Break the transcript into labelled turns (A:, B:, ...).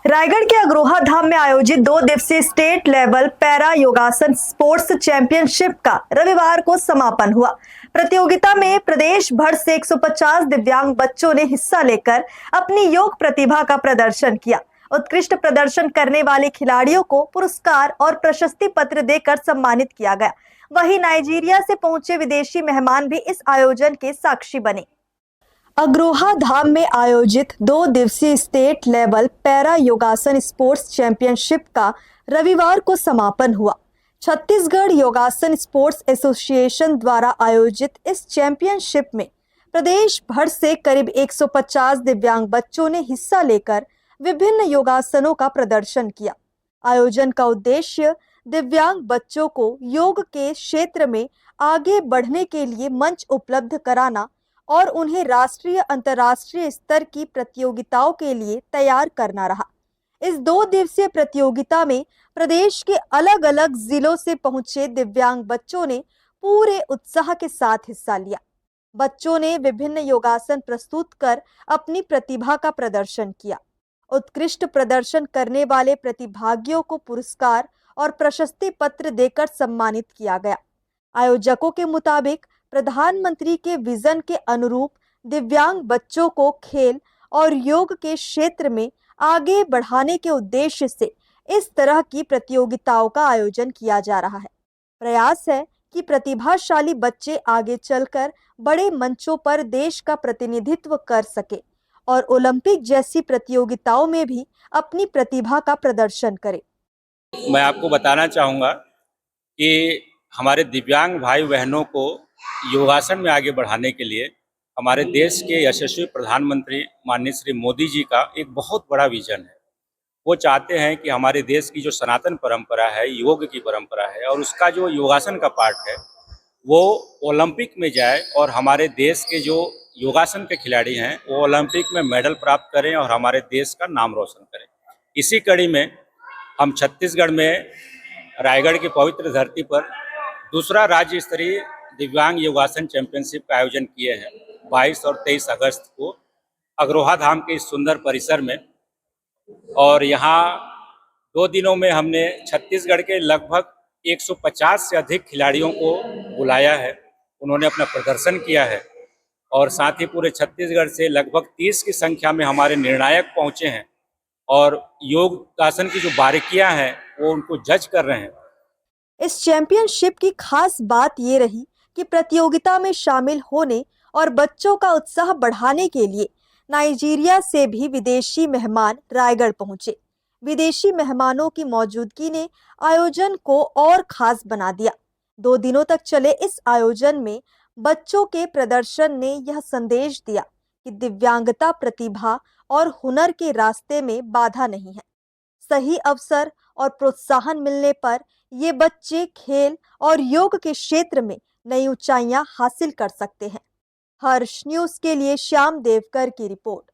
A: रायगढ़ के अग्रोहा धाम में आयोजित 2 दिवसीय स्टेट लेवल पैरा योगासन स्पोर्ट्स चैंपियनशिप का रविवार को समापन हुआ। प्रतियोगिता में प्रदेश भर से 150 दिव्यांग बच्चों ने हिस्सा लेकर अपनी योग प्रतिभा का प्रदर्शन किया। उत्कृष्ट प्रदर्शन करने वाले खिलाड़ियों को पुरस्कार और प्रशस्ति पत्र देकर सम्मानित किया गया। वहीं नाइजीरिया से पहुंचे विदेशी मेहमान भी इस आयोजन के साक्षी बने। अग्रोहा धाम में आयोजित 2 दिवसीय स्टेट लेवल पैरा योगासन स्पोर्ट्स चैंपियनशिप का रविवार को समापन हुआ। छत्तीसगढ़ योगासन स्पोर्ट्स एसोसिएशन द्वारा आयोजित इस चैंपियनशिप में प्रदेश भर से करीब 150 दिव्यांग बच्चों ने हिस्सा लेकर विभिन्न योगासनों का प्रदर्शन किया। आयोजन का उद्देश्य दिव्यांग बच्चों को योग के क्षेत्र में आगे बढ़ने के लिए मंच उपलब्ध कराना और उन्हें राष्ट्रीय अंतर्राष्ट्रीय स्तर की प्रतियोगिताओं के लिए तैयार करना रहा। इस 2 दिवसीय प्रतियोगिता में प्रदेश के अलग अलग जिलों से पहुंचे दिव्यांग बच्चों ने पूरे उत्साह के साथ हिस्सा लिया। बच्चों ने विभिन्न योगासन प्रस्तुत कर अपनी प्रतिभा का प्रदर्शन किया। उत्कृष्ट प्रदर्शन करने वाले प्रतिभागियों को पुरस्कार और प्रशस्ति पत्र देकर सम्मानित किया गया। आयोजकों के मुताबिक प्रधानमंत्री के विजन के अनुरूप दिव्यांग बच्चों को खेल और योग के क्षेत्र में आगे बढ़ाने के उद्देश्य से इस तरह की प्रतियोगिताओं का आयोजन किया जा रहा है। प्रयास है कि प्रतिभाशाली बच्चे आगे चलकर बड़े मंचों पर देश का प्रतिनिधित्व कर सके और ओलंपिक जैसी प्रतियोगिताओं में भी अपनी प्रतिभा का प्रदर्शन करें।
B: मैं आपको बताना चाहूँगा कि हमारे दिव्यांग भाई बहनों को योगासन में आगे बढ़ाने के लिए हमारे देश के यशस्वी प्रधानमंत्री माननीय श्री मोदी जी का एक बहुत बड़ा विजन है। वो चाहते हैं कि हमारे देश की जो सनातन परंपरा है, योग की परंपरा है, और उसका जो योगासन का पार्ट है वो ओलंपिक में जाए और हमारे देश के जो योगासन के खिलाड़ी हैं वो ओलंपिक में मेडल प्राप्त करें और हमारे देश का नाम रोशन करें। इसी कड़ी में हम छत्तीसगढ़ में रायगढ़ की पवित्र धरती पर दूसरा राज्य स्तरीय दिव्यांग योगासन चैंपियनशिप का आयोजन किए हैं 22 और 23 अगस्त को अग्रोहा धाम के इस सुंदर परिसर में। और यहाँ 2 दिनों में हमने छत्तीसगढ़ के लगभग 150 से अधिक खिलाड़ियों को बुलाया है। उन्होंने अपना प्रदर्शन किया है और साथ ही पूरे छत्तीसगढ़ से लगभग 30 की संख्या में हमारे निर्णायक पहुँचे हैं और योगासन की जो बारीकियाँ हैं वो उनको जज कर रहे हैं।
A: इस चैंपियनशिप की खास बात ये रही कि प्रतियोगिता में शामिल होने और बच्चों का उत्साह बढ़ाने के लिए नाइजीरिया से भी विदेशी मेहमान रायगढ़ पहुंचे। विदेशी मेहमानों की मौजूदगी ने आयोजन को और खास बना दिया। 2 दिनों तक चले इस आयोजन में बच्चों के प्रदर्शन ने यह संदेश दिया कि दिव्यांगता प्रतिभा और हुनर के रास्ते में बाधा नहीं है। सही अवसर और प्रोत्साहन मिलने पर ये बच्चे खेल और योग के क्षेत्र में नई ऊंचाइयां हासिल कर सकते हैं। हर्ष न्यूज़ के लिए श्याम देवकर की रिपोर्ट।